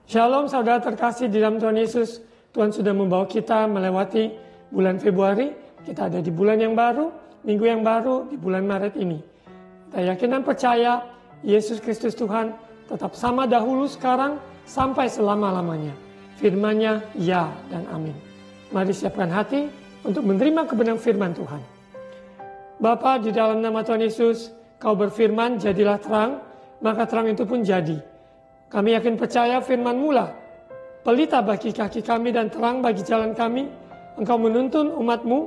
Shalom saudara terkasih di dalam Tuhan Yesus. Tuhan sudah membawa kita melewati bulan Februari. Kita ada di bulan yang baru, minggu yang baru di bulan Maret ini. Kita yakin dan percaya Yesus Kristus Tuhan tetap sama dahulu, sekarang, sampai selama-lamanya. Firman-Nya ya dan amin. Mari siapkan hati untuk menerima kebenaran firman Tuhan. Bapa, di dalam nama Tuhan Yesus, Kau berfirman, jadilah terang, maka terang itu pun jadi. Kami yakin percaya firman-Mu lah pelita bagi kaki kami dan terang bagi jalan kami. Engkau menuntun umat-Mu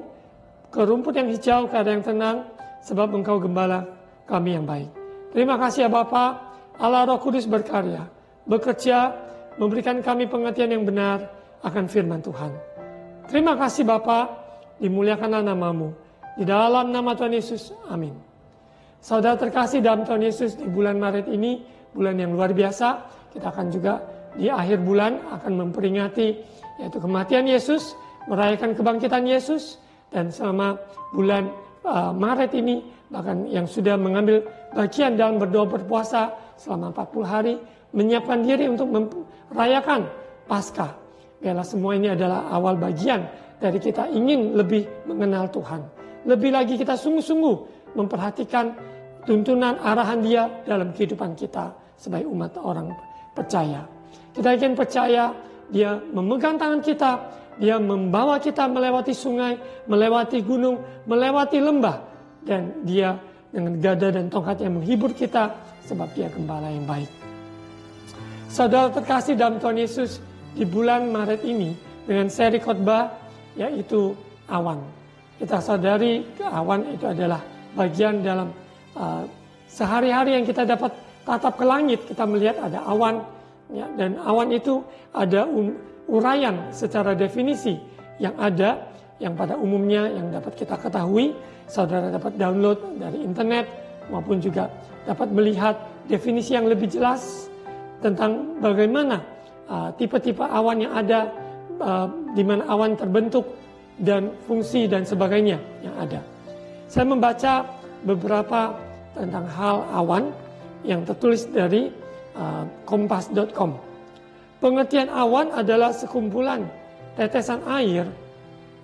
ke rumput yang hijau, ke arah yang tenang, sebab Engkau gembala kami yang baik. Terima kasih ya Bapa, Allah Roh Kudus berkarya, bekerja, memberikan kami pengertian yang benar akan firman Tuhan. Terima kasih Bapa, dimuliakanlah nama-Mu. Di dalam nama Tuhan Yesus, amin. Saudara terkasih dalam Tuhan Yesus, di bulan Maret ini, bulan yang luar biasa, kita akan juga di akhir bulan akan memperingati yaitu kematian Yesus, merayakan kebangkitan Yesus, dan selama bulan Maret ini bahkan yang sudah mengambil bagian dalam berdoa berpuasa selama 40 hari, menyiapkan diri untuk merayakan Paskah. Biarlah semua ini adalah awal bagian dari kita ingin lebih mengenal Tuhan. Lebih lagi kita sungguh-sungguh memperhatikan tuntunan arahan Dia dalam kehidupan kita sebagai umat orang percaya. Kita ingin percaya Dia memegang tangan kita, Dia membawa kita melewati sungai, melewati gunung, melewati lembah, dan Dia dengan gada dan tongkat yang menghibur kita sebab Dia gembala yang baik. Saudara terkasih dalam Tuhan Yesus, di bulan Maret ini dengan seri khotbah yaitu awan. Kita sadari awan itu adalah bagian dalam sehari-hari yang kita dapat tatap ke langit. Kita melihat ada awan, ya, dan awan itu ada uraian secara definisi yang ada, yang pada umumnya yang dapat kita ketahui. Saudara dapat download dari internet maupun juga dapat melihat definisi yang lebih jelas tentang bagaimana tipe-tipe awan yang ada, di mana awan terbentuk dan fungsi dan sebagainya yang ada. Saya membaca beberapa tentang hal awan yang tertulis dari kompas.com. Pengertian awan adalah sekumpulan tetesan air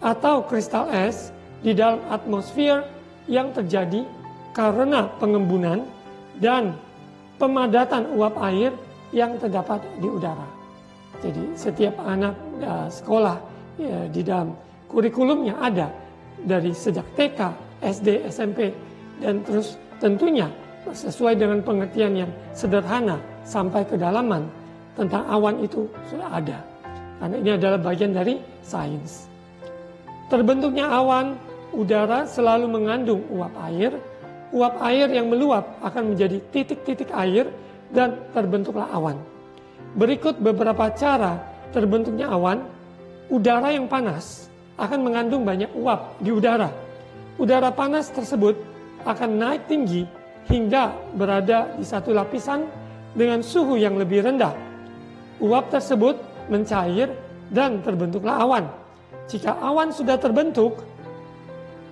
atau kristal es di dalam atmosfer yang terjadi karena pengembunan dan pemadatan uap air yang terdapat di udara. Jadi setiap anak sekolah di dalam kurikulum yang ada dari sejak TK, SD, SMP, dan terus tentunya sesuai dengan pengertian yang sederhana sampai kedalaman tentang awan itu sudah ada. Karena ini adalah bagian dari sains. Terbentuknya awan, udara selalu mengandung uap air. Uap air yang meluap akan menjadi titik-titik air dan terbentuklah awan. Berikut beberapa cara terbentuknya awan. Udara yang panas akan mengandung banyak uap di udara. Udara panas tersebut akan naik tinggi hingga berada di satu lapisan dengan suhu yang lebih rendah. Uap tersebut mencair dan terbentuklah awan. Jika awan sudah terbentuk,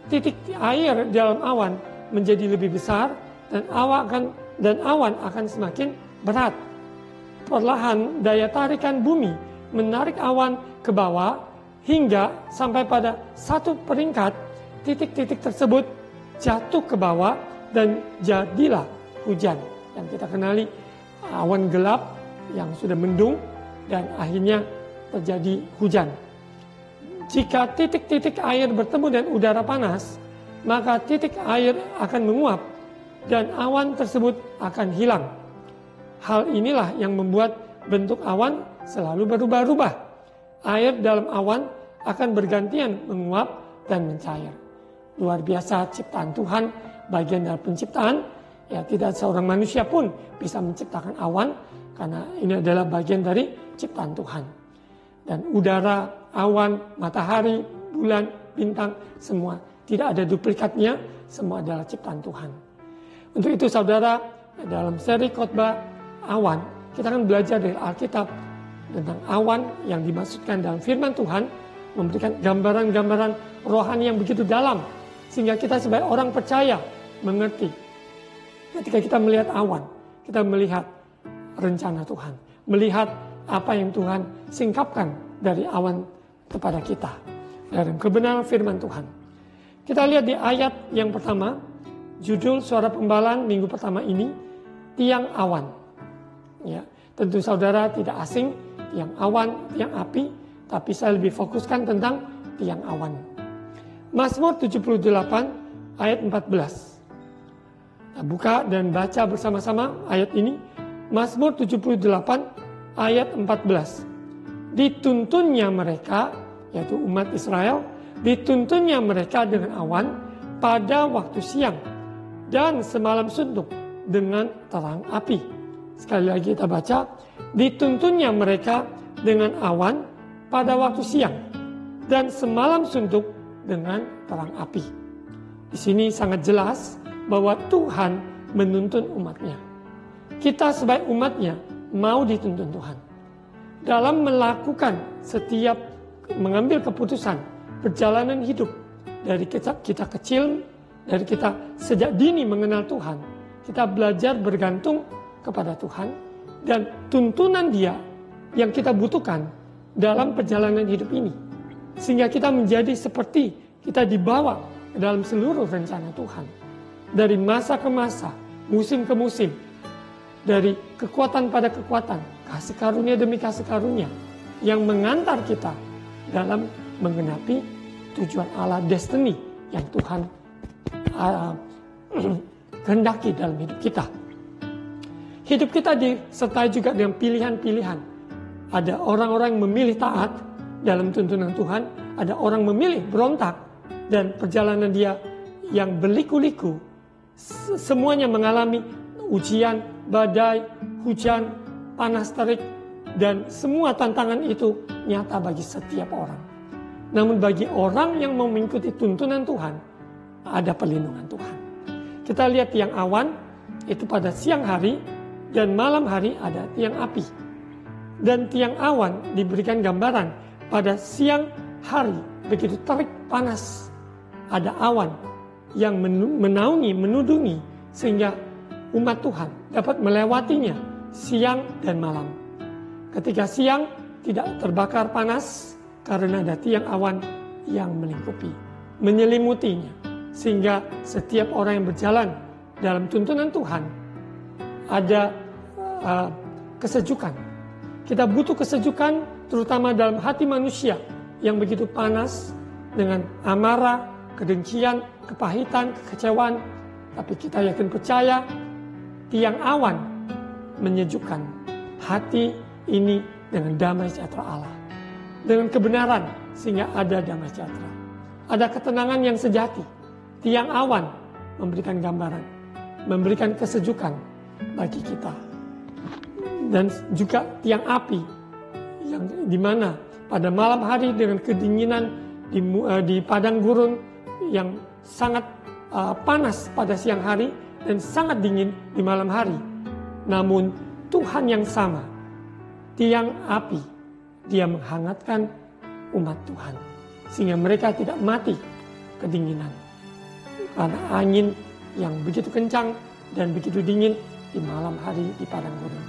titik air dalam awan menjadi lebih besar dan awan akan semakin berat. Perlahan daya tarikan bumi menarik awan ke bawah hingga sampai pada satu peringkat, titik-titik tersebut jatuh ke bawah dan jadilah hujan yang kita kenali awan gelap yang sudah mendung dan akhirnya terjadi hujan. Jika titik-titik air bertemu dengan udara panas, maka titik air akan menguap dan awan tersebut akan hilang. Hal inilah yang membuat bentuk awan selalu berubah-ubah. Air dalam awan akan bergantian menguap dan mencair. Luar biasa ciptaan Tuhan, bagian dari penciptaan. Ya, tidak seorang manusia pun bisa menciptakan awan, karena ini adalah bagian dari ciptaan Tuhan. Dan udara, awan, matahari, bulan, bintang, semua tidak ada duplikatnya, semua adalah ciptaan Tuhan. Untuk itu saudara, dalam seri khotbah awan, kita akan belajar dari Alkitab tentang awan yang dimaksudkan dalam firman Tuhan, memberikan gambaran-gambaran rohani yang begitu dalam, sehingga kita sebagai orang percaya mengerti. Ketika kita melihat awan, kita melihat rencana Tuhan, melihat apa yang Tuhan singkapkan dari awan kepada kita. Dalam kebenaran firman Tuhan. Kita lihat di ayat yang pertama, judul Suara Pembalahan minggu pertama ini, tiang awan. Ya, tentu saudara tidak asing, tiang awan, tiang api, tapi saya lebih fokuskan tentang tiang awan. Mazmur 78 ayat 14. Kita buka dan baca bersama-sama ayat ini. Mazmur 78 ayat 14. Dituntunnya mereka, yaitu umat Israel, dituntunnya mereka dengan awan pada waktu siang dan semalam suntuk dengan terang api. Sekali lagi kita baca, dituntunnya mereka dengan awan pada waktu siang dan semalam suntuk dengan terang api. Di sini sangat jelas bahwa Tuhan menuntun umatnya. Kita sebagai umatnya mau dituntun Tuhan dalam melakukan setiap mengambil keputusan perjalanan hidup dari kita kecil, dari kita sejak dini mengenal Tuhan. Kita belajar bergantung kepada Tuhan dan tuntunan Dia yang kita butuhkan dalam perjalanan hidup ini. Sehingga kita menjadi seperti kita dibawa ke dalam seluruh rencana Tuhan. Dari masa ke masa, musim ke musim, dari kekuatan pada kekuatan, kasih karunia demi kasih karunia yang mengantar kita dalam menggenapi tujuan Allah, destiny yang Tuhan kehendaki dalam hidup kita. Hidup kita disertai juga dengan pilihan-pilihan. Ada orang-orang yang memilih taat dalam tuntunan Tuhan, ada orang memilih berontak, dan perjalanan dia yang berliku-liku, semuanya mengalami ujian, badai, hujan, panas terik, dan semua tantangan itu nyata bagi setiap orang. Namun bagi orang yang mau mengikuti tuntunan Tuhan, ada perlindungan Tuhan. Kita lihat tiang awan, itu pada siang hari, dan malam hari ada tiang api. Dan tiang awan diberikan gambaran pada siang hari, begitu terik panas, ada awan yang menaungi, menudungi, sehingga umat Tuhan dapat melewatinya siang dan malam. Ketika siang tidak terbakar panas karena ada tiang awan yang melingkupi, menyelimutinya, sehingga setiap orang yang berjalan dalam tuntunan Tuhan ada kesejukan. Kita butuh kesejukan terutama dalam hati manusia yang begitu panas dengan amarah, kedengkian, kepahitan, kekecewaan. Tapi kita yakin percaya tiang awan menyejukkan hati ini dengan damai sejahtera Allah. Dengan kebenaran sehingga ada damai sejahtera. Ada ketenangan yang sejati. Tiang awan memberikan gambaran, memberikan kesejukan bagi kita. Dan juga tiang api yang dimana pada malam hari dengan kedinginan di padang gurun yang sangat panas pada siang hari dan sangat dingin di malam hari. Namun Tuhan yang sama, tiang api, Dia menghangatkan umat Tuhan sehingga mereka tidak mati kedinginan karena angin yang begitu kencang dan begitu dingin di malam hari di padang gurun.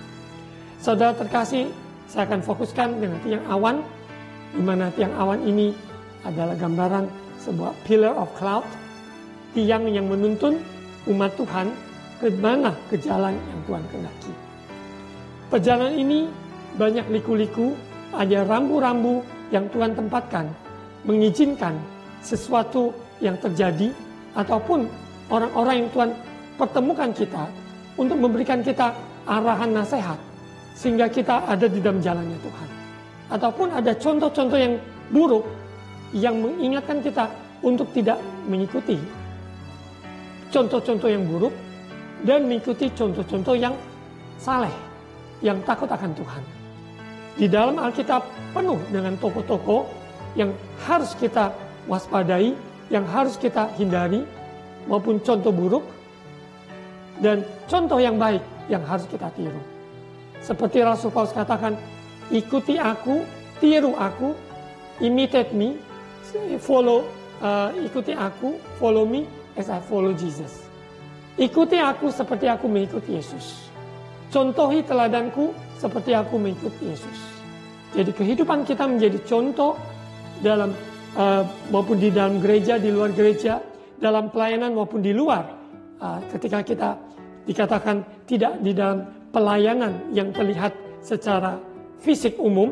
Saudara terkasih, saya akan fokuskan dengan tiang awan, di mana tiang awan ini adalah gambaran sebuah pillar of cloud, tiang yang menuntun umat Tuhan ke mana, ke jalan yang Tuhan kehendaki. Perjalanan ini banyak liku-liku, ada rambu-rambu yang Tuhan tempatkan, mengizinkan sesuatu yang terjadi, ataupun orang-orang yang Tuhan pertemukan kita untuk memberikan kita arahan nasihat, sehingga kita ada di dalam jalannya Tuhan. Ataupun ada contoh-contoh yang buruk yang mengingatkan kita untuk tidak mengikuti contoh-contoh yang buruk dan mengikuti contoh-contoh yang saleh, yang takut akan Tuhan. Di dalam Alkitab penuh dengan tokoh-tokoh yang harus kita waspadai, yang harus kita hindari, maupun contoh buruk dan contoh yang baik yang harus kita tiru. Seperti Rasul Paulus katakan, ikuti aku, tiru aku, imitate me, ikuti aku, follow me as I follow Jesus. Ikuti aku seperti aku mengikuti Yesus. Contohi teladanku seperti aku mengikuti Yesus. Jadi kehidupan kita menjadi contoh dalam maupun di dalam gereja, di luar gereja, dalam pelayanan maupun di luar. Ketika kita dikatakan tidak di dalam pelayanan yang terlihat secara fisik umum,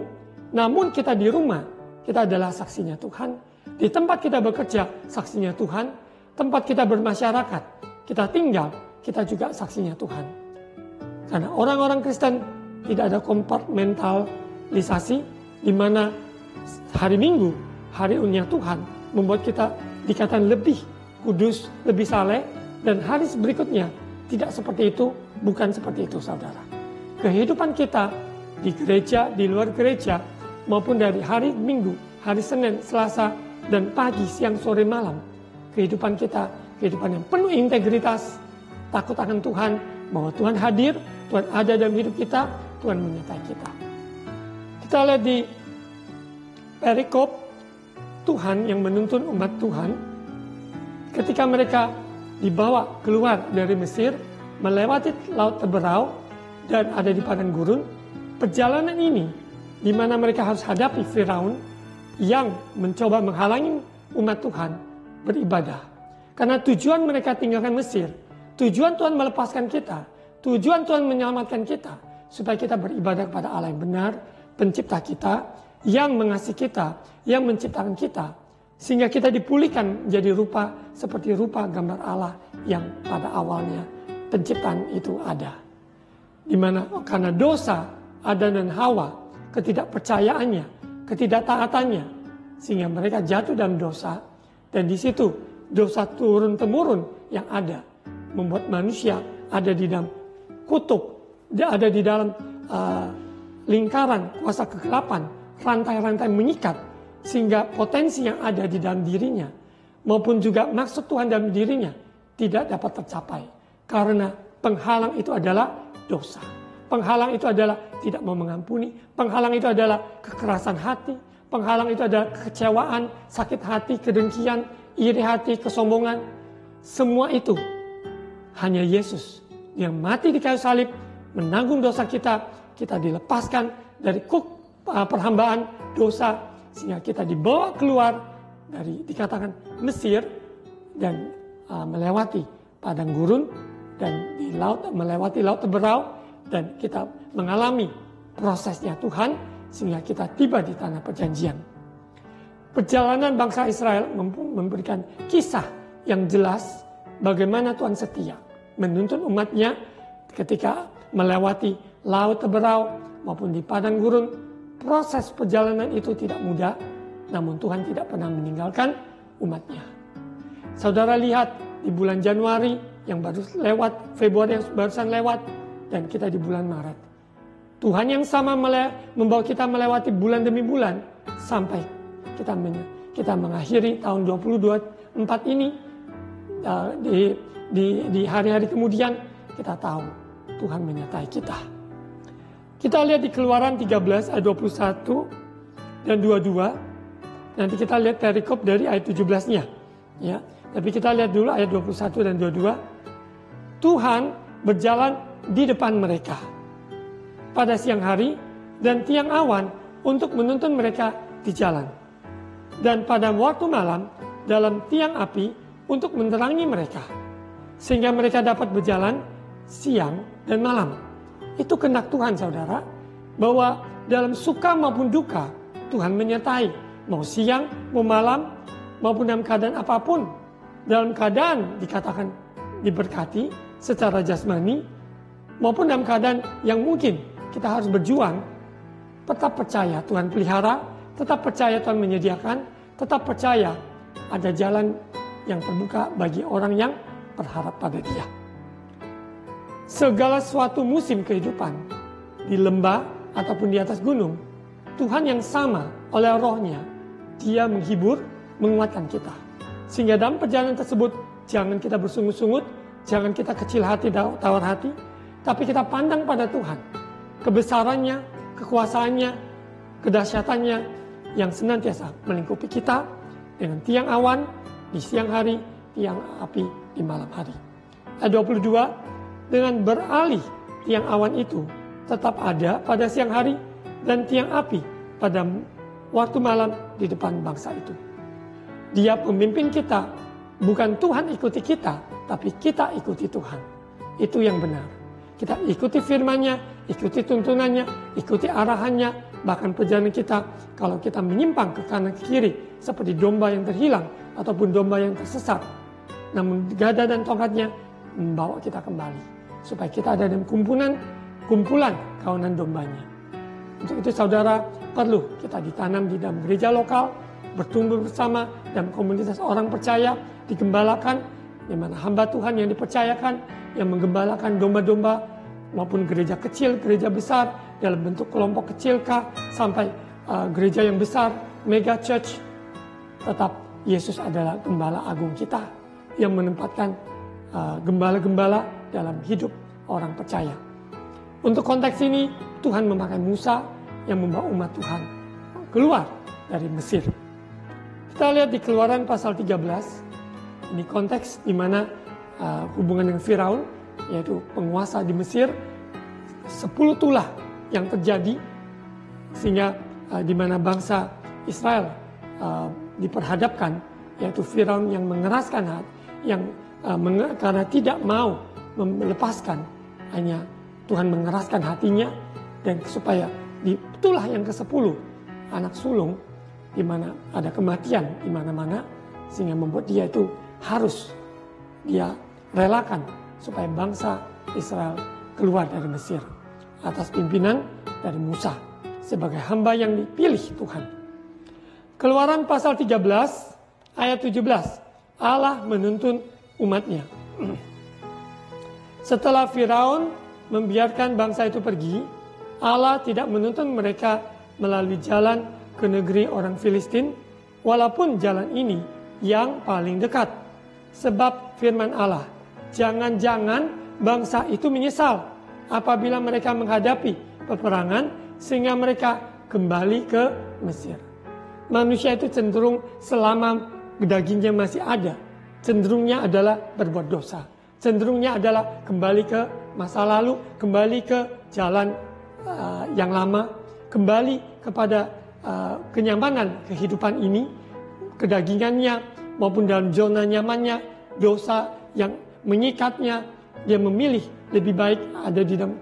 namun kita di rumah, kita adalah saksinya Tuhan. Di tempat kita bekerja, saksinya Tuhan. Tempat kita bermasyarakat, kita tinggal, kita juga saksinya Tuhan. Karena orang-orang Kristen tidak ada kompartmentalisasi, di mana hari Minggu, hari unia Tuhan, membuat kita dikatakan lebih kudus, lebih saleh, dan hari berikutnya tidak seperti itu, bukan seperti itu, saudara. Kehidupan kita di gereja, di luar gereja, maupun dari hari Minggu, hari Senin, Selasa, dan pagi, siang, sore, malam, kehidupan kita, kehidupan yang penuh integritas, takut akan Tuhan, bahwa Tuhan hadir, Tuhan ada dalam hidup kita, Tuhan menyertai kita. Kita lihat di perikop, Tuhan yang menuntun umat Tuhan, ketika mereka dibawa keluar dari Mesir, melewati Laut Teberau, dan ada di padang gurun, perjalanan ini, di mana mereka harus hadapi Firaun, yang mencoba menghalangi umat Tuhan beribadah. Karena tujuan mereka tinggalkan Mesir, tujuan Tuhan melepaskan kita, tujuan Tuhan menyelamatkan kita, supaya kita beribadah kepada Allah yang benar, pencipta kita, yang mengasihi kita, yang menciptakan kita, sehingga kita dipulihkan menjadi rupa seperti rupa gambar Allah yang pada awalnya penciptaan itu ada. Di mana karena dosa Adam dan Hawa, ketidakpercayaannya, ketidaktaatannya, sehingga mereka jatuh dalam dosa, dan di situ dosa turun-temurun yang ada, membuat manusia ada di dalam kutub, dia ada di dalam lingkaran kuasa kegelapan, rantai-rantai mengikat, sehingga potensi yang ada di dalam dirinya, maupun juga maksud Tuhan dalam dirinya, tidak dapat tercapai. Karena penghalang itu adalah dosa. Penghalang itu adalah tidak mau mengampuni. Penghalang itu adalah kekerasan hati. Penghalang itu adalah kekecewaan, sakit hati, kedengkian, iri hati, kesombongan. Semua itu hanya Yesus yang mati di kayu salib, menanggung dosa kita. Kita dilepaskan dari perhambaan dosa, sehingga kita dibawa keluar dari dikatakan Mesir, dan melewati padang gurun, dan di laut, melewati Laut Teberau, dan kita mengalami prosesnya Tuhan, sehingga kita tiba di tanah perjanjian. Perjalanan bangsa Israel memberikan kisah yang jelas bagaimana Tuhan setia menuntun umatnya ketika melewati Laut Teberau maupun di padang gurun. Proses perjalanan itu tidak mudah, namun Tuhan tidak pernah meninggalkan umatnya. Saudara lihat di bulan Januari yang baru lewat, Februari yang barusan lewat, dan kita di bulan Maret. Tuhan yang sama membawa kita melewati bulan demi bulan sampai kita mengakhiri tahun 2024 ini. Di hari-hari kemudian kita tahu Tuhan menyertai kita. Kita lihat di Keluaran 13 ayat 21 dan 22. Nanti kita lihat perikop dari ayat 17-nya. Ya. Tapi kita lihat dulu ayat 21 dan 22. Tuhan berjalan di depan mereka pada siang hari dan tiang awan untuk menuntun mereka di jalan. Dan pada waktu malam dalam tiang api untuk menerangi mereka. Sehingga mereka dapat berjalan siang dan malam. Itu kehendak Tuhan, saudara. Bahwa dalam suka maupun duka, Tuhan menyertai. Mau siang, mau malam, maupun dalam keadaan apapun. Dalam keadaan dikatakan diberkati secara jasmani, maupun dalam keadaan yang mungkin kita harus berjuang. Tetap percaya Tuhan pelihara, tetap percaya Tuhan menyediakan, tetap percaya ada jalan yang terbuka bagi orang yang berharap pada Dia. Segala suatu musim kehidupan, di lembah ataupun di atas gunung, Tuhan yang sama oleh Roh-Nya, Dia menghibur, menguatkan kita. Sehingga dalam perjalanan tersebut, jangan kita bersungut-sungut, jangan kita kecil hati, tawar hati, tapi kita pandang pada Tuhan. Kebesarannya, kekuasaannya, kedahsyatannya yang senantiasa melingkupi kita dengan tiang awan di siang hari, tiang api di malam hari. Ayat 22, dengan beralih tiang awan itu, tetap ada pada siang hari dan tiang api pada waktu malam di depan bangsa itu. Dia pemimpin kita, bukan Tuhan ikuti kita, tapi kita ikuti Tuhan. Itu yang benar. Kita ikuti firman-Nya, ikuti tuntunannya, ikuti arahannya, bahkan perjalanan kita kalau kita menyimpang ke kanan ke kiri seperti domba yang terhilang ataupun domba yang tersesat. Namun gada dan tongkatnya membawa kita kembali supaya kita ada dalam kumpulan kawanan dombanya. Untuk itu saudara, perlu kita ditanam di dalam gereja lokal, bertumbuh bersama dalam komunitas orang percaya, digembalakan, di mana hamba Tuhan yang dipercayakan, yang menggembalakan domba-domba, maupun gereja kecil, gereja besar, dalam bentuk kelompok kecil kah, sampai gereja yang besar, mega church. Tetap Yesus adalah gembala agung kita, yang menempatkan gembala-gembala dalam hidup orang percaya. Untuk konteks ini, Tuhan memakai Musa yang membawa umat Tuhan keluar dari Mesir. Kita lihat di Keluaran pasal 13, ini konteks di mana hubungan dengan Firaun, yaitu penguasa di Mesir, 10 tulah yang terjadi, sehingga di mana bangsa Israel diperhadapkan, yaitu Firaun yang mengeraskan hati, yang karena tidak mau melepaskan, hanya Tuhan mengeraskan hatinya, dan supaya di tulah yang ke-10 anak sulung, di mana ada kematian di mana-mana, sehingga membuat dia itu harus dia relakan supaya bangsa Israel keluar dari Mesir atas pimpinan dari Musa sebagai hamba yang dipilih Tuhan. Keluaran pasal 13 ayat 17, Allah menuntun umatnya. Setelah Firaun membiarkan bangsa itu pergi, Allah tidak menuntun mereka melalui jalan ke negeri orang Filistin, walaupun jalan ini yang paling dekat. Sebab firman Allah, jangan-jangan bangsa itu menyesal apabila mereka menghadapi peperangan sehingga mereka kembali ke Mesir. Manusia itu cenderung selama dagingnya masih ada, cenderungnya adalah berbuat dosa. Cenderungnya adalah kembali ke masa lalu, kembali ke jalan yang lama, kembali kepada kenyamanan kehidupan ini, kedagingannya maupun dalam zona nyamannya, dosa yang mengikatnya, dia memilih lebih baik ada di dalam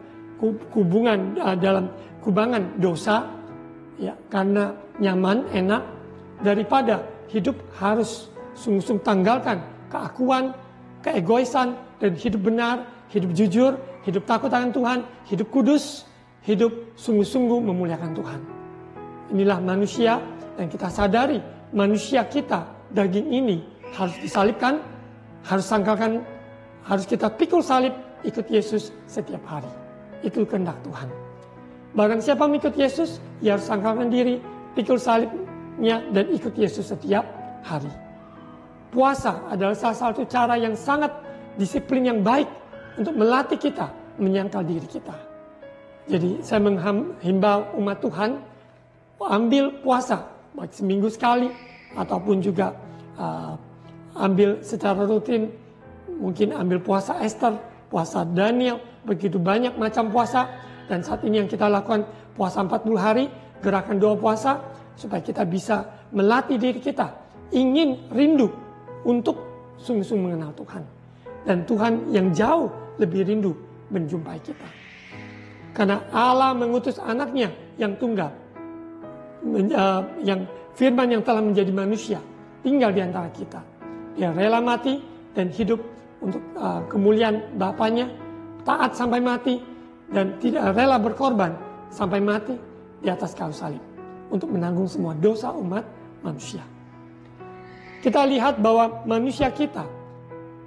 dalam kubangan dosa, ya, karena nyaman, enak, daripada hidup harus sungguh-sungguh tanggalkan keakuan, keegoisan, dan hidup benar, hidup jujur, hidup takut akan Tuhan, hidup kudus, hidup sungguh-sungguh memuliakan Tuhan. Inilah manusia, dan kita sadari manusia kita, daging ini harus disalibkan, harus sangkalkan, harus kita pikul salib, ikut Yesus setiap hari. Itu kehendak Tuhan. Barang siapa mengikut Yesus, ia harus sangkalkan diri, pikul salibnya, dan ikut Yesus setiap hari. Puasa adalah salah satu cara yang sangat disiplin yang baik untuk melatih kita menyangkal diri kita. Jadi saya menghimbau umat Tuhan, ambil puasa baik seminggu sekali ataupun juga ambil secara rutin. Mungkin ambil puasa Esther, puasa Daniel, begitu banyak macam puasa. Dan saat ini yang kita lakukan puasa 40 hari, gerakan doa puasa, supaya kita bisa melatih diri kita, ingin rindu untuk sungguh-sungguh mengenal Tuhan. Dan Tuhan yang jauh lebih rindu menjumpai kita. Karena Allah mengutus anaknya yang tunggal, yang firman yang telah menjadi manusia, tinggal di antara kita. Dia rela mati dan hidup untuk kemuliaan Bapanya, taat sampai mati, dan tidak rela berkorban sampai mati di atas kayu salib untuk menanggung semua dosa umat manusia. Kita lihat bahwa manusia kita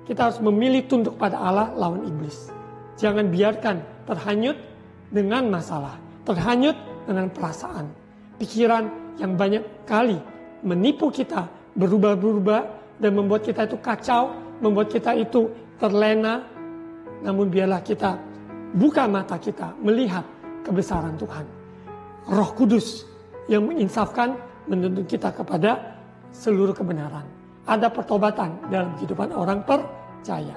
harus memilih tunduk pada Allah lawan iblis. Jangan biarkan terhanyut dengan masalah, terhanyut dengan perasaan, pikiran yang banyak kali menipu kita, berubah-ubah dan membuat kita itu kacau, membuat kita itu terlena. Namun biarlah kita buka mata kita melihat kebesaran Tuhan. Roh Kudus yang menginsafkan, menuntun kita kepada seluruh kebenaran. Ada pertobatan dalam kehidupan orang percaya.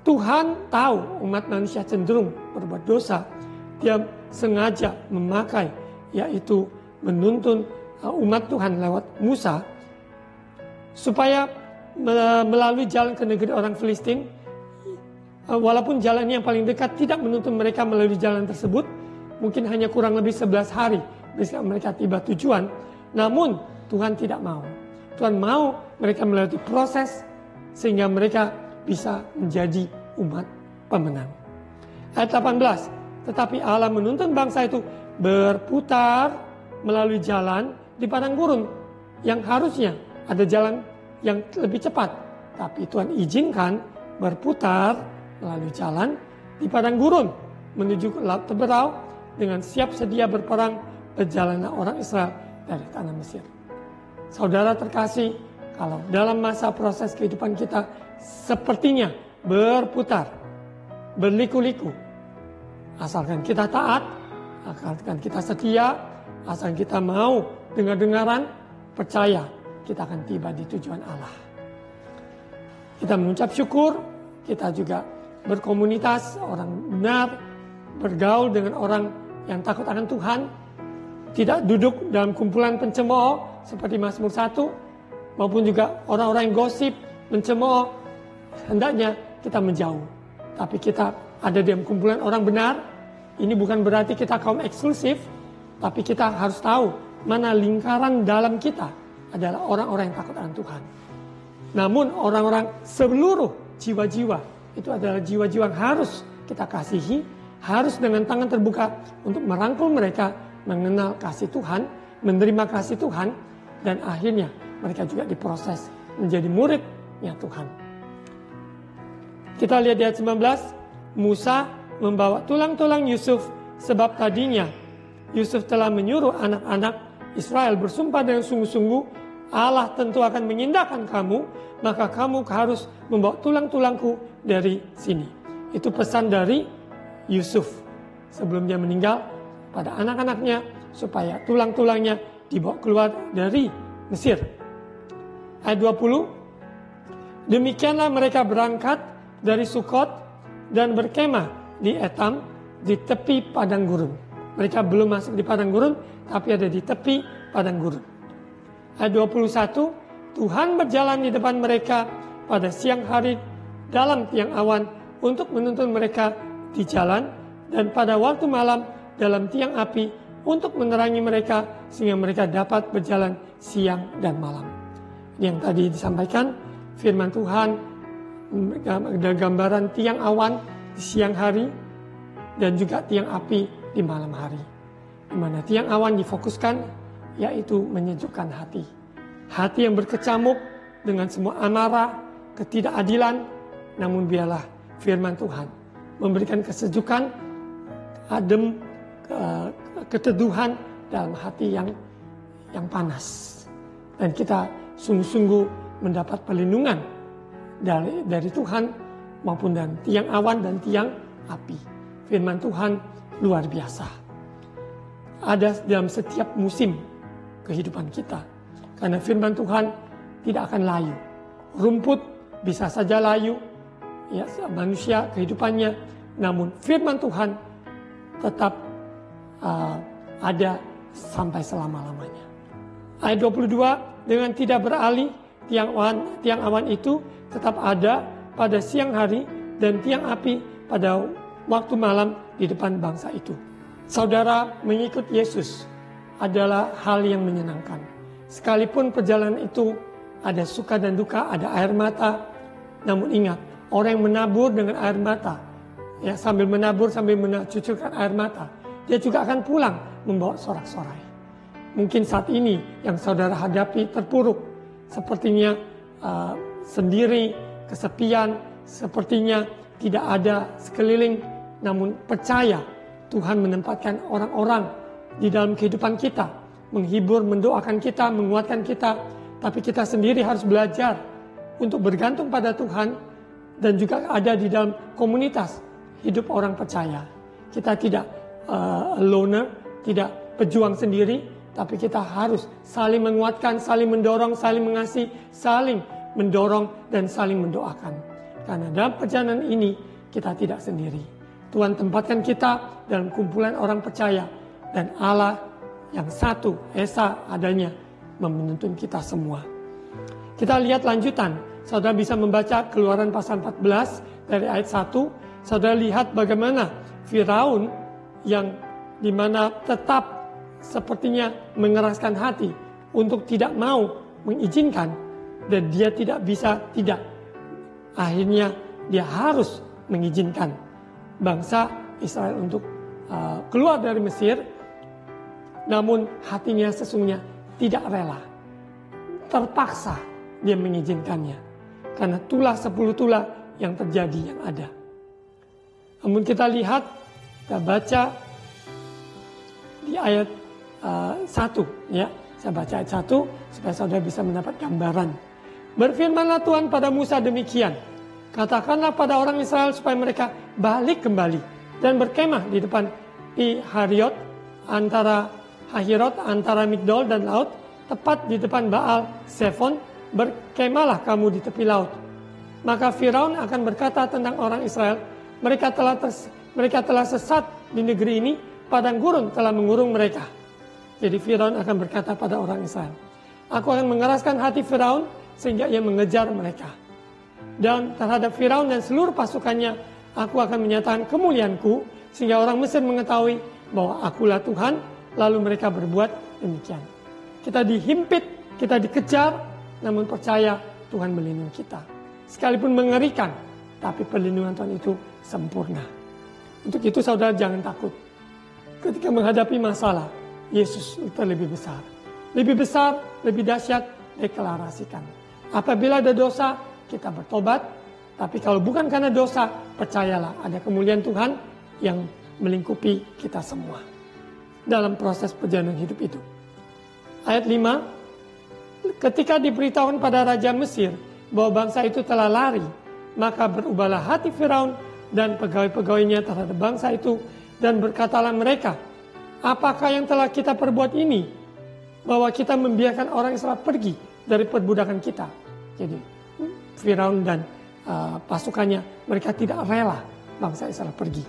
Tuhan tahu umat manusia cenderung berbuat dosa. Dia sengaja memakai, yaitu menuntun umat Tuhan lewat Musa, supaya melalui jalan ke negeri orang Filistin, walaupun jalan yang paling dekat tidak menuntun mereka melalui jalan tersebut, mungkin hanya kurang lebih 11 hari bisa mereka tiba tujuan, namun Tuhan tidak mau. Tuhan mau mereka melalui proses sehingga mereka bisa menjadi umat pemenang. Ayat 18, tetapi Allah menuntun bangsa itu berputar melalui jalan di padang gurun yang harusnya ada jalan yang lebih cepat, tapi Tuhan izinkan berputar melalui jalan di padang gurun menuju ke Laut Teberau dengan siap sedia berperang berjalanlah orang Israel dari tanah Mesir. Saudara terkasih, kalau dalam masa proses kehidupan kita sepertinya berputar, berliku-liku, asalkan kita taat, asalkan kita setia, asalkan kita mau dengar-dengaran, percaya kita akan tiba di tujuan Allah. Kita mengucap syukur, kita juga berkomunitas, orang benar, bergaul dengan orang yang takut akan Tuhan, tidak duduk dalam kumpulan pencemooh seperti Mazmur 1, maupun juga orang-orang yang gosip, mencemooh. Hendaknya kita menjauh, tapi kita ada dalam kumpulan orang benar. Ini bukan berarti kita kaum eksklusif, tapi kita harus tahu mana lingkaran dalam kita adalah orang-orang yang takut akan Tuhan. Namun orang-orang seluruh jiwa-jiwa itu adalah jiwa-jiwa yang harus kita kasihi, harus dengan tangan terbuka untuk merangkul mereka mengenal kasih Tuhan, menerima kasih Tuhan, dan akhirnya mereka juga diproses menjadi muridnya Tuhan. Kita lihat di ayat 19, Musa membawa tulang-tulang Yusuf sebab tadinya Yusuf telah menyuruh anak-anak Israel bersumpah dengan sungguh-sungguh, Allah tentu akan menyindahkan kamu, maka kamu harus membawa tulang-tulangku dari sini. Itu pesan dari Yusuf sebelum dia meninggal pada anak-anaknya supaya tulang-tulangnya dibawa keluar dari Mesir. Ayat 20, demikianlah mereka berangkat dari Sukot dan berkemah di Etam di tepi padang gurun. Mereka belum masuk di padang gurun, tapi ada di tepi padang gurun. Ayat 21, Tuhan berjalan di depan mereka pada siang hari dalam tiang awan untuk menuntun mereka di jalan, dan pada waktu malam dalam tiang api untuk menerangi mereka sehingga mereka dapat berjalan siang dan malam. Yang tadi disampaikan, firman Tuhan ada gambaran tiang awan di siang hari dan juga tiang api di malam hari. Di mana tiang awan difokuskan yaitu menyejukkan hati. Hati yang berkecamuk dengan semua amarah, ketidakadilan, namun biarlah firman Tuhan memberikan kesejukan, adem, keteduhan dalam hati yang panas. Dan kita sungguh-sungguh mendapat perlindungan dari Tuhan maupun dari tiang awan dan tiang api. Firman Tuhan luar biasa. Ada dalam setiap musim kehidupan kita. Karena firman Tuhan tidak akan layu. Rumput bisa saja layu, ya, manusia kehidupannya, namun firman Tuhan tetap ada sampai selama-lamanya. Ayat 22, dengan tidak beralih tiang awan itu tetap ada pada siang hari dan tiang api pada waktu malam di depan bangsa itu. Saudara, mengikut Yesus adalah hal yang menyenangkan. Sekalipun perjalanan itu ada suka dan duka, ada air mata. Namun ingat, orang yang menabur dengan air mata, ya, sambil menabur, sambil mencucurkan air mata, dia juga akan pulang membawa sorak-sorai. Mungkin saat ini yang saudara hadapi terpuruk, sepertinya sendiri, kesepian, sepertinya tidak ada sekeliling. Namun percaya Tuhan menempatkan orang-orang di dalam kehidupan kita, menghibur, mendoakan kita, menguatkan kita. Tapi kita sendiri harus belajar untuk bergantung pada Tuhan dan juga ada di dalam komunitas hidup orang percaya. Kita tidak loner, tidak pejuang sendiri, tapi kita harus saling menguatkan, saling mendorong, saling mengasihi, saling mendorong dan saling mendoakan. Karena dalam perjalanan ini kita tidak sendiri. Tuhan tempatkan kita dalam kumpulan orang percaya. Dan Allah yang satu, Esa adanya, menuntun kita semua. Kita lihat lanjutan. Saudara bisa membaca Keluaran pasal 14 dari ayat 1. Saudara lihat bagaimana Firaun yang dimana tetap sepertinya mengeraskan hati untuk tidak mau mengizinkan. Dan dia tidak bisa tidak. Akhirnya dia harus mengizinkan bangsa Israel untuk keluar dari Mesir. Namun hatinya sesungguhnya tidak rela. Terpaksa dia mengizinkannya. Karena 10 tulah yang terjadi yang ada. Namun kita lihat, kita baca di ayat 1. Ya, saya baca ayat 1 supaya saudara bisa mendapat gambaran. Berfirmanlah Tuhan pada Musa demikian. Katakanlah pada orang Israel supaya mereka balik kembali dan berkemah di depan Pihahirot antara Migdol dan laut, tepat di depan Baal Zephon, berkemahlah kamu di tepi laut. Maka Firaun akan berkata tentang orang Israel, mereka telah sesat di negeri ini, padang gurun telah mengurung mereka. Jadi Firaun akan berkata pada orang Israel, aku akan mengeraskan hati Firaun sehingga ia mengejar mereka. Dan terhadap Firaun dan seluruh pasukannya, aku akan menyatakan kemuliaanku sehingga orang Mesir mengetahui bahwa akulah Tuhan, lalu mereka berbuat demikian. Kita dihimpit, kita dikejar, namun percaya Tuhan melindungi kita. Sekalipun mengerikan, tapi perlindungan Tuhan itu sempurna. Untuk itu saudara jangan takut. Ketika menghadapi masalah, Yesus itu lebih besar. Lebih besar, lebih dahsyat, deklarasikan. Apabila ada dosa, kita bertobat. Tapi kalau bukan karena dosa, percayalah ada kemuliaan Tuhan yang melingkupi kita semua dalam proses perjalanan hidup itu. Ayat 5, ketika diberitahukan pada Raja Mesir bahwa bangsa itu telah lari, maka berubahlah hati Firaun dan pegawai-pegawainya terhadap bangsa itu, dan berkatalah mereka, apakah yang telah kita perbuat ini, bahwa kita membiarkan orang Israel pergi dari perbudakan kita. Jadi Firaun dan pasukannya, mereka tidak rela bangsa Israel pergi.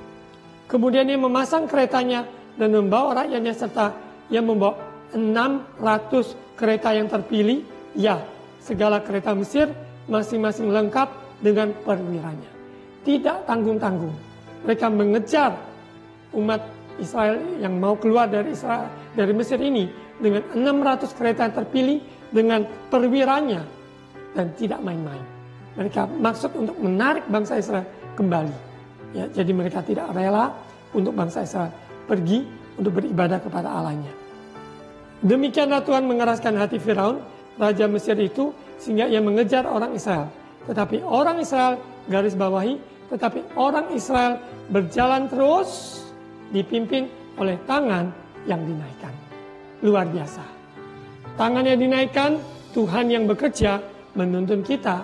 Kemudian ia memasang keretanya dan membawa rakyatnya, serta ia membawa 600 kereta yang terpilih. Ya, segala kereta Mesir masing-masing lengkap dengan perwiranya. Tidak tanggung-tanggung. Mereka mengejar umat Israel yang mau keluar dari Mesir ini dengan 600 kereta yang terpilih dengan perwiranya, dan tidak main-main. Mereka maksud untuk menarik bangsa Israel kembali. Ya, jadi mereka tidak rela untuk bangsa Israel pergi untuk beribadah kepada Allahnya. Demikianlah Tuhan mengeraskan hati Firaun, raja Mesir itu, sehingga ia mengejar orang Israel. Tetapi orang Israel, garis bawahi, tetapi orang Israel berjalan terus dipimpin oleh tangan yang dinaikkan. Luar biasa. Tangan yang dinaikkan, Tuhan yang bekerja menuntun kita,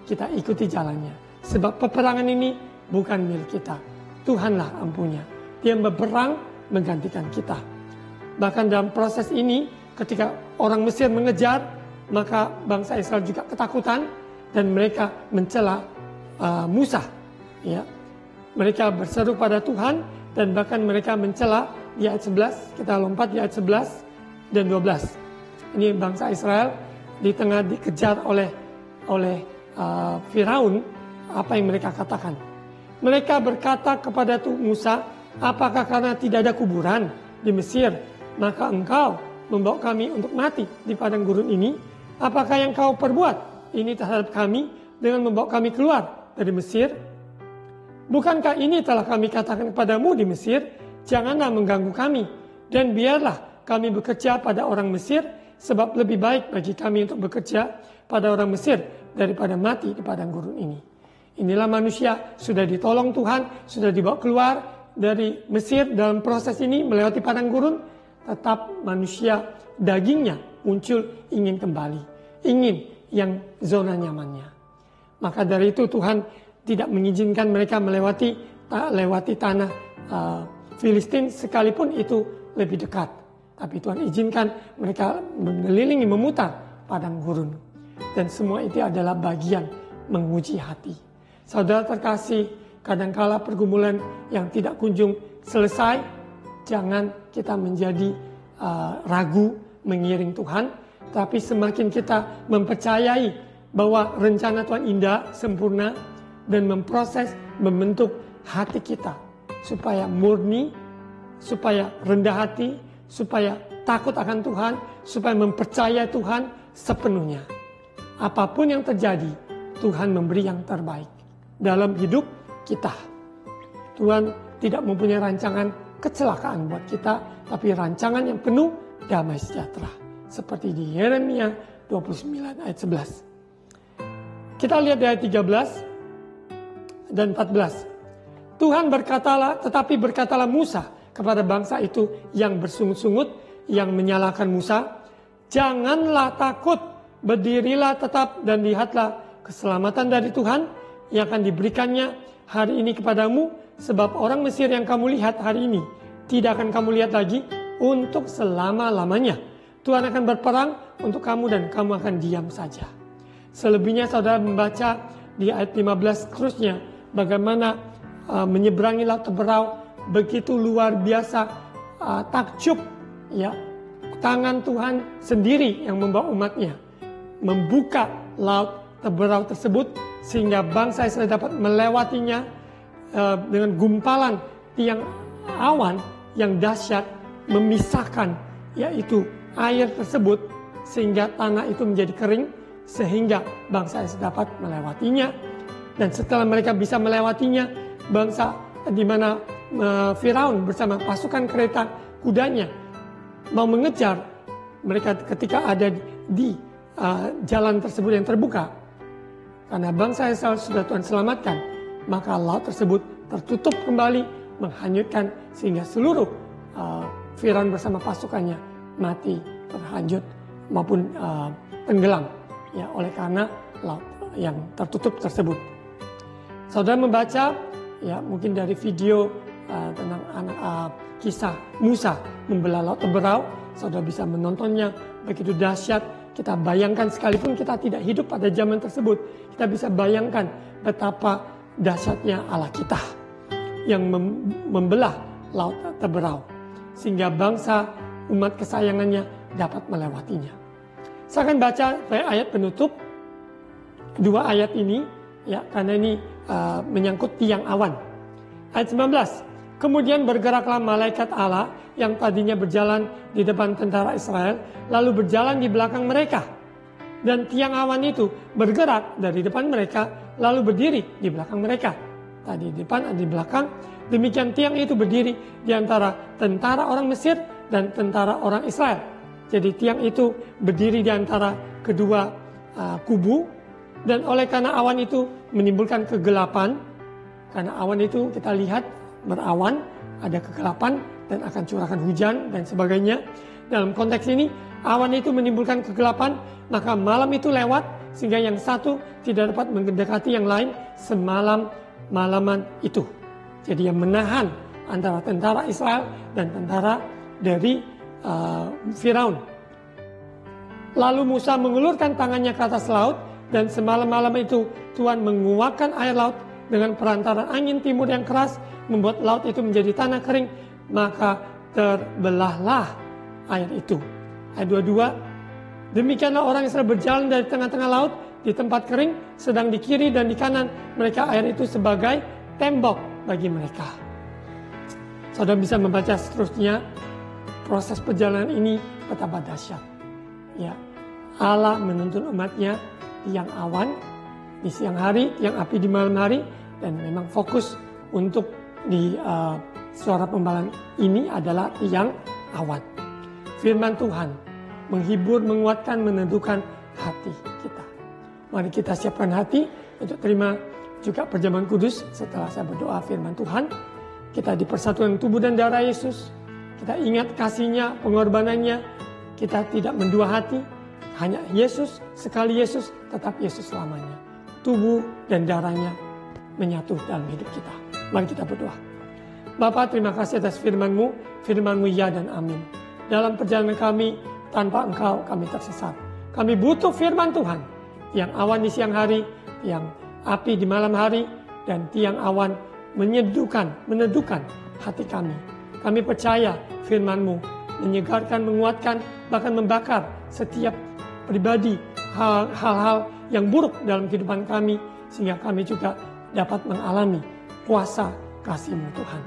kita ikuti jalannya. Sebab peperangan ini bukan milik kita. Tuhanlah ampunya. Dia berperang menggantikan kita. Bahkan dalam proses ini, ketika orang Mesir mengejar, maka bangsa Israel juga ketakutan dan mereka mencela Musa. Ya. Mereka berseru pada Tuhan dan bahkan mereka mencela di ayat 11. Kita lompat di ayat 11 dan 12. Ini bangsa Israel di tengah dikejar oleh Firaun. Apa yang mereka katakan? Mereka berkata kepada Musa, apakah karena tidak ada kuburan di Mesir, maka engkau membawa kami untuk mati di padang gurun ini? Apakah yang kau perbuat ini terhadap kami dengan membawa kami keluar dari Mesir? Bukankah ini telah kami katakan kepadamu di Mesir, janganlah mengganggu kami, dan biarlah kami bekerja pada orang Mesir, sebab lebih baik bagi kami untuk bekerja pada orang Mesir daripada mati di padang gurun ini. Inilah manusia sudah ditolong Tuhan, sudah dibawa keluar dari Mesir dalam proses ini melewati padang gurun, tetap manusia dagingnya muncul ingin kembali, ingin yang zona nyamannya. Maka dari itu Tuhan tidak mengizinkan mereka melewati tanah Filistin sekalipun itu lebih dekat. Tapi Tuhan izinkan mereka mengelilingi, memutar padang gurun. Dan semua itu adalah bagian menguji hati. Saudara terkasih, kadangkala pergumulan yang tidak kunjung selesai, jangan kita menjadi ragu mengiring Tuhan, tapi semakin kita mempercayai bahwa rencana Tuhan indah, sempurna, dan memproses, membentuk hati kita supaya murni, supaya rendah hati, supaya takut akan Tuhan, supaya mempercayai Tuhan sepenuhnya. Apapun yang terjadi, Tuhan memberi yang terbaik dalam hidup kita. Tuhan tidak mempunyai rancangan kecelakaan buat kita, tapi rancangan yang penuh damai sejahtera. Seperti di Yeremia 29 ayat 11. Kita lihat di ayat 13 dan 14. Tuhan berkatalah, tetapi berkatalah Musa kepada bangsa itu yang bersungut-sungut, yang menyalahkan Musa, janganlah takut, berdirilah tetap dan lihatlah keselamatan dari Tuhan yang akan diberikannya hari ini kepadamu, sebab orang Mesir yang kamu lihat hari ini tidak akan kamu lihat lagi untuk selama-lamanya. Tuhan akan berperang untuk kamu dan kamu akan diam saja. Selebihnya saudara membaca di ayat 15 terusnya bagaimana menyeberangi laut Teberau, begitu luar biasa, takjub ya, tangan Tuhan sendiri yang membawa umatnya membuka laut Teberau tersebut sehingga bangsa Israel dapat melewatinya dengan gumpalan tiang awan yang dahsyat memisahkan yaitu air tersebut sehingga tanah itu menjadi kering sehingga bangsa Israel dapat melewatinya. Dan setelah mereka bisa melewatinya, bangsa di mana Firaun bersama pasukan kereta kudanya mau mengejar mereka ketika ada di jalan tersebut yang terbuka. Karena bangsa Israel sudah Tuhan selamatkan, maka laut tersebut tertutup kembali, menghanyutkan sehingga seluruh Firaun bersama pasukannya mati, terhanyut maupun tenggelam ya oleh karena laut yang tertutup tersebut. Saudara membaca ya mungkin dari video tentang kisah Musa membelah laut Teberau, saudara bisa menontonnya, begitu dahsyat. Kita bayangkan sekalipun kita tidak hidup pada zaman tersebut, kita bisa bayangkan betapa dahsyatnya Allah kita yang membelah laut Teberau sehingga bangsa umat kesayangannya dapat melewatinya. Saya akan baca ayat penutup dua ayat ini ya karena ini menyangkut tiang awan. Ayat 19. Kemudian bergeraklah malaikat Allah yang tadinya berjalan di depan tentara Israel, lalu berjalan di belakang mereka. Dan tiang awan itu bergerak dari depan mereka, lalu berdiri di belakang mereka. Tadi di depan, ada di belakang. Demikian tiang itu berdiri di antara tentara orang Mesir dan tentara orang Israel. Jadi tiang itu berdiri di antara kedua kubu. Dan oleh karena awan itu menimbulkan kegelapan, karena awan itu kita lihat berawan, ada kegelapan dan akan curahkan hujan dan sebagainya. Dalam konteks ini, awan itu menimbulkan kegelapan, maka malam itu lewat sehingga yang satu tidak dapat mendekati yang lain malaman itu. Jadi yang menahan antara tentara Israel dan tentara dari Firaun. Lalu Musa mengulurkan tangannya ke atas laut dan semalam-malam itu Tuhan menguakkan air laut dengan perantaran angin timur yang keras, membuat laut itu menjadi tanah kering, maka terbelahlah air itu. Ayat 22, demikianlah orang Israel berjalan dari tengah-tengah laut di tempat kering, sedang di kiri dan di kanan mereka air itu sebagai tembok bagi mereka. Saudara bisa membaca seterusnya, proses perjalanan ini betapa dahsyat. Ya, Allah menuntun umatnya tiang awan di siang hari, tiang api di malam hari, dan memang fokus untuk di suara pembalan ini adalah tiang awan. Firman Tuhan menghibur, menguatkan, menentukan hati kita. Mari kita siapkan hati untuk terima juga perjamuan kudus. Setelah saya berdoa firman Tuhan, kita di persatuan tubuh dan darah Yesus. Kita ingat kasih-Nya, pengorbanannya. Kita tidak mendua hati, hanya Yesus, sekali Yesus, tetap Yesus selamanya. Tubuh dan darahnya menyatu dalam hidup kita. Mari kita berdoa. Bapa, terima kasih atas firman-Mu, firman-Mu ya dan amin. Dalam perjalanan kami, tanpa Engkau kami tersesat. Kami butuh firman Tuhan, yang awan di siang hari, yang api di malam hari, dan tiang awan meneduhkan hati kami. Kami percaya firman-Mu menyegarkan, menguatkan, bahkan membakar setiap pribadi hal-hal yang buruk dalam kehidupan kami, sehingga kami juga dapat mengalami kuasa kasih-Mu Tuhan,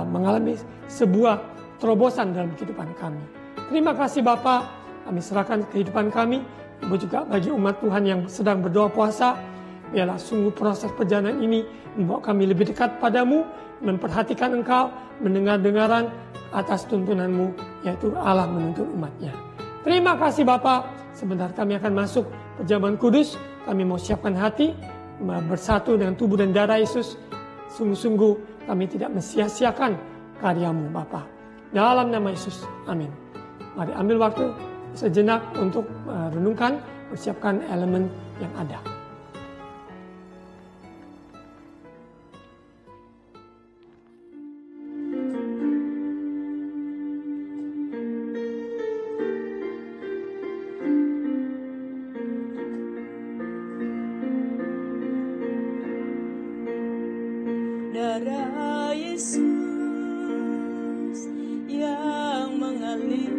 mengalami sebuah terobosan dalam kehidupan kami. Terima kasih Bapa, kami serahkan kehidupan kami, Ibu juga bagi umat Tuhan yang sedang berdoa puasa. Biarlah sungguh proses perjalanan ini membawa kami lebih dekat padamu, memperhatikan Engkau, mendengar-dengaran atas tuntunan-Mu, yaitu Allah menuntun umatnya. Terima kasih Bapa. Sebentar kami akan masuk perjamuan kudus. Kami mau siapkan hati, bersatu dengan tubuh dan darah Yesus. Sungguh-sungguh kami tidak mensia-siakan karya-Mu Bapa. Dalam nama Yesus, amin. Mari ambil waktu sejenak untuk renungkan, persiapkan elemen yang ada. Darah Yesus yang mengalir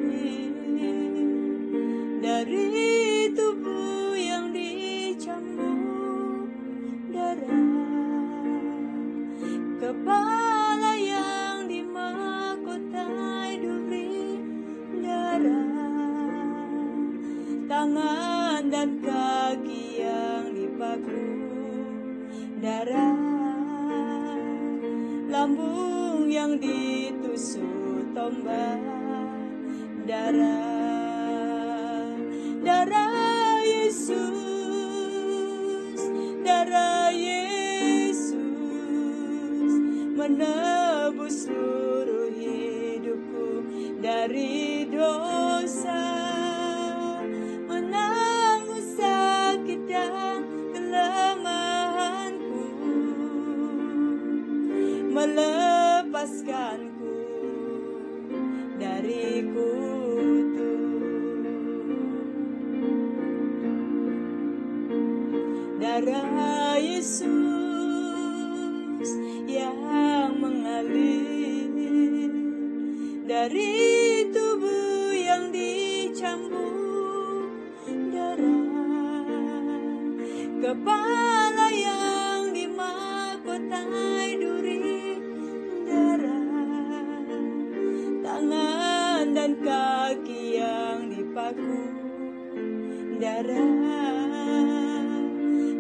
dari tubuh yang dicambuk darah, kepala yang dimahkotai duri darah, tangan dan kaki yang dipaku darah, lambung yang ditusuk tombak darah, darah Yesus, darah Yesus menebus seluruh hidupku dari dosa, menanggung sakit dan kelemahanku, melepaskanku dari kutuk. Darah Yesus yang mengalir dari tubuh yang dicambuk darah, kepala yang dimahkotai duri darah, tangan dan kaki yang dipaku darah,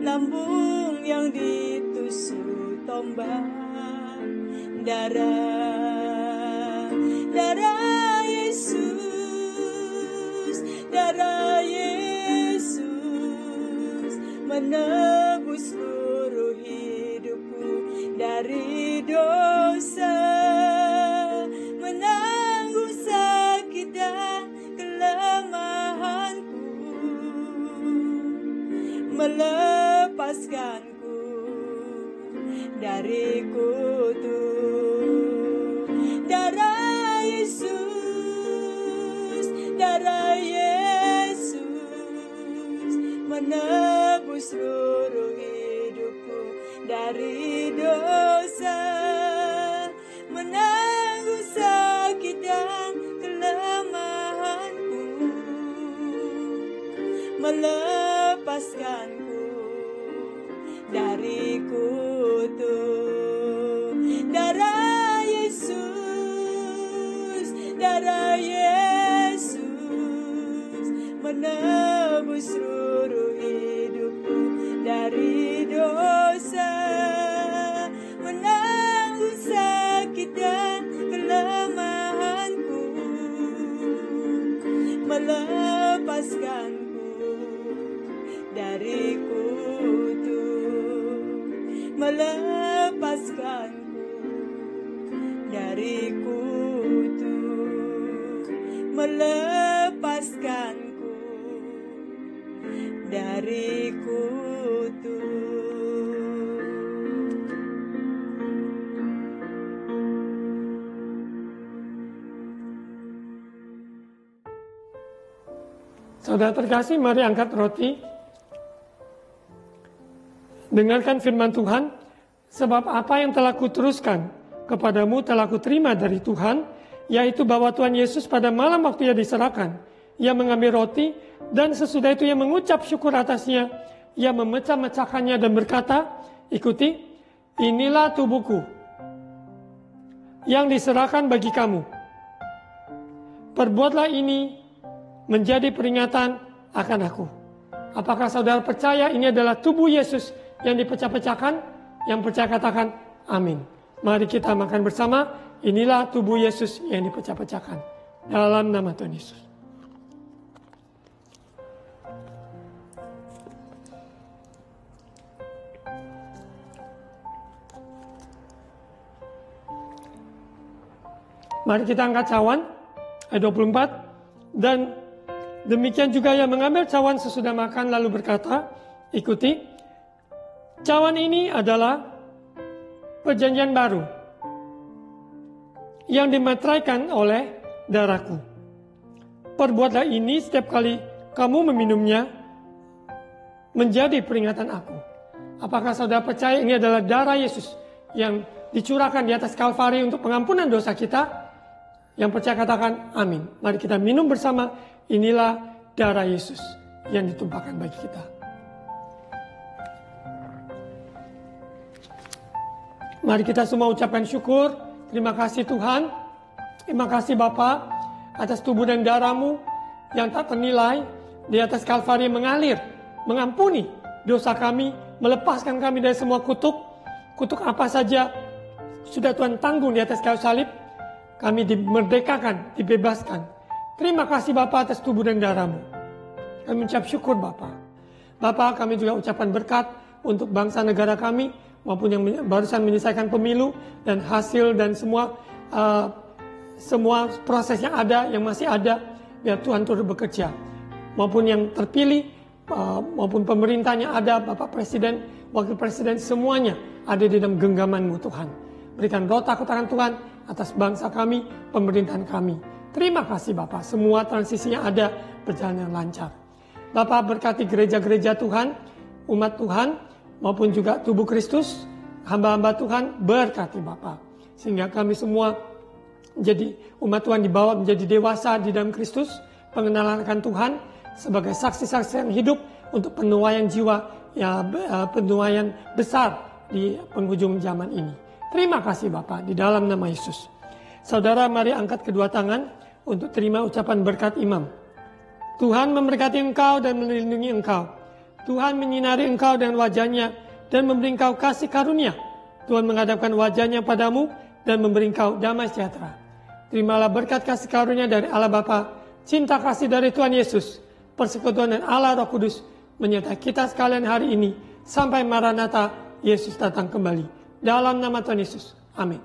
lambung yang ditusuk tombak darah, darah Yesus, darah Yesus menebus seluruh hidupku dari dosa, menanggung sakit dan kelemahanku, melepaskanku dari kutuk. Darah Yesus, darah Yesus menebus seluruh hidupku dari dosa, menanggung sakit dan kelemahanku, melepaskanku dari kutuk. Darah Yesus, darah Yesus menebus seluruh hidupku dari dosa, menanggung sakit dan kelemahanku, melepaskanku dari kutuk, melepaskanku dari kutuk, melepaskanku dari kutuk. Saudara terkasih, mari angkat roti Dengarkan firman Tuhan, sebab apa yang telah kuteruskan kepadamu telah kuterima dari Tuhan, yaitu bahwa Tuhan Yesus pada malam waktu ia diserahkan, ia mengambil roti, dan sesudah itu ia mengucap syukur atasnya, ia memecah-mecahkannya dan berkata, ikuti, inilah tubuhku yang diserahkan bagi kamu. Perbuatlah ini menjadi peringatan akan aku. Apakah saudara percaya ini adalah tubuh Yesus yang dipecah-pecahkan? Yang percaya katakan amin. Mari kita makan bersama. Inilah tubuh Yesus yang dipecah-pecahkan. Dalam nama Tuhan Yesus. Mari kita angkat cawan. Ayat 24. Dan demikian juga ia mengambil cawan sesudah makan lalu berkata, ikuti, cawan ini adalah perjanjian baru yang dimeteraikan oleh darahku. Perbuatlah ini setiap kali kamu meminumnya menjadi peringatan aku. Apakah saudara percaya ini adalah darah Yesus yang dicurahkan di atas Kalvari untuk pengampunan dosa kita? Yang percaya katakan amin. Mari kita minum bersama. Inilah darah Yesus yang ditumpahkan bagi kita. Mari kita semua ucapkan syukur. Terima kasih Tuhan. Terima kasih Bapa atas tubuh dan darah-Mu yang tak ternilai di atas Kalvari mengalir, mengampuni dosa kami, melepaskan kami dari semua kutuk. Kutuk apa saja sudah Tuhan tanggung di atas kayu salib. Kami dimerdekakan, dibebaskan. Terima kasih Bapa atas tubuh dan darah-Mu. Kami ucap syukur Bapa. Bapa, kami juga ucapan berkat untuk bangsa negara kami, maupun yang barusan menyelesaikan pemilu, dan hasil dan semua proses yang ada, yang masih ada, biar Tuhan turut bekerja. Maupun yang terpilih, maupun pemerintahnya ada, Bapak Presiden, Wakil Presiden, semuanya ada di dalam genggaman-Mu Tuhan. Berikan roh takut akan Tuhan atas bangsa kami, pemerintahan kami. Terima kasih Bapak, semua transisinya ada berjalan yang lancar. Bapak berkati gereja-gereja Tuhan, umat Tuhan, maupun juga tubuh Kristus, hamba-hamba Tuhan, berkati Bapak. Sehingga kami semua menjadi umat Tuhan dibawa menjadi dewasa di dalam Kristus, pengenalan akan Tuhan sebagai saksi-saksi yang hidup untuk penuaian jiwa, ya, penuaian besar di penghujung zaman ini. Terima kasih Bapak, di dalam nama Yesus. Saudara, mari angkat kedua tangan untuk terima ucapan berkat imam. Tuhan memberkati engkau dan melindungi engkau. Tuhan menyinari engkau dengan wajahnya dan memberi engkau kasih karunia. Tuhan menghadapkan wajahnya padamu dan memberi engkau damai sejahtera. Terimalah berkat kasih karunia dari Allah Bapa, cinta kasih dari Tuhan Yesus, persekutuan dan Allah Roh Kudus menyertai kita sekalian hari ini sampai Maranatha, Yesus datang kembali. Dalam nama Tuhan Yesus. Amin.